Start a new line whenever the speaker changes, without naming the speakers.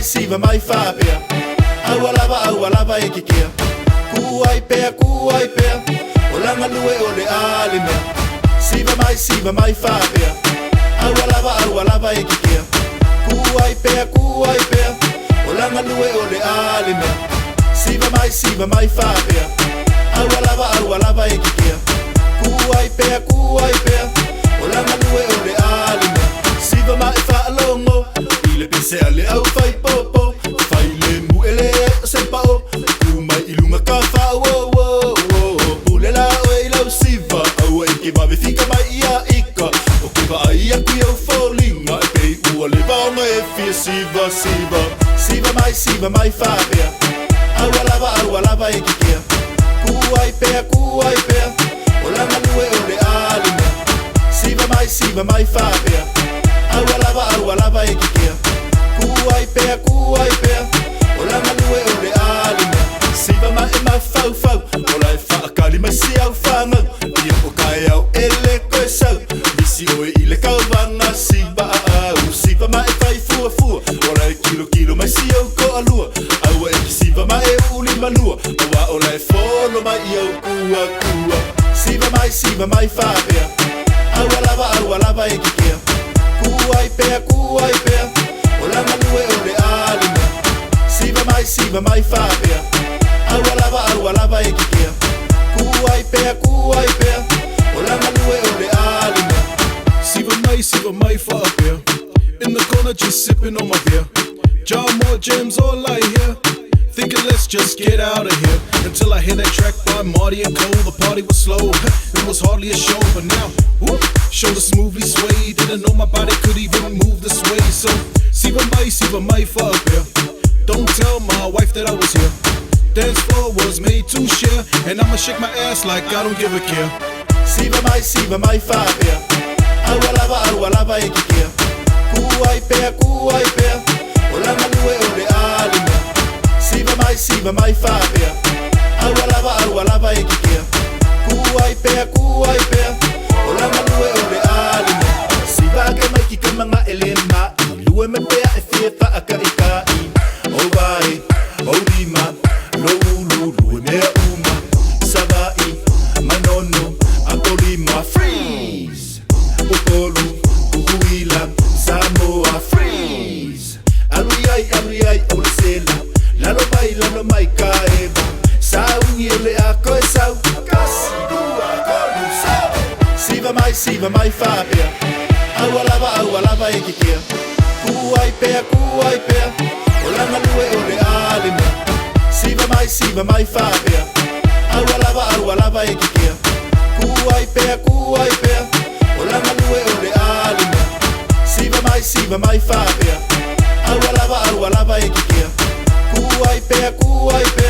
Siva mai whapea Awalawa e kikea Kuai pea O langa lue o le ale mea Siva mai whapea Awalawa e kikea Kuai pea O langa lue o le ale mea Siva mai whapea Awalawa e kikea Kuai pea O langa lue o le ale mea Siva mai whaalongo Ile pese ale au fai popo Fai le mu ele o se pao Kumai ilunga ka wha Pule la o e lau siva Au e ke wawe fika mai ia ika O ke wa ai aku iau fōlinga E pei ua le vaonga e fia siva Siva mai whapea Awalawa e kikea Kuai pea O langa lue o le ale mea Siva mai whapea Awalawa e kikea Kuai pea O langa lue o le ale mea Siva mai fau O lai whaakali mai si au whangau Ia o kai au ele koe sau Misi oe i le kauwanga siva au Siva mai whai fua O lai kilo mai si au ko alua Aua e ki siva mai e uli malua Awa o lai whono mai i au kua Siva mai whapea Awalawa e kikea Kuai pea O langa lue o le ale mea Siva mai whapea Awalawa e kikea Kuai pea O langa lue o le ale mea
Siva mai whapea In the corner just sipping on my beer Jar more gems all I hear Thinking let's just get out of here Until I hear that track by Marty and Cole The party was slow, it was hardly a show But now, whoop, shoulder smoothly sway Didn't know my body could even move this way So, Siva mai whapea Don't tell my wife that I was here Dance floor was made to share And I'ma shake my ass like I don't give a care
Siva mai whapea Awalawa e kikea Kuai pea O langa lue o le ale mea Siva mai whapea Awalawa e kikea Kuai pea O langa lue o le ale mea Siva ke mai ki ka mga elema Lue me pea e fie whaaka i ka i O vai, o rima Lue mea uma Savai, manono Akolima, freeze Ukolu, kuhuila Samoa, freeze Aluiai, o le sela Lalo mai ka eba Sau ele ako e sau Kasi dua kolu sau Siva mai whapea Awalawa e kikea Kuai pea O langa lue o le ale mea Siva mai whapea Awalawa e kikea Kuai pea O langa lue o le ale mea Siva mai whapea Awalawa e kikea Kuai pea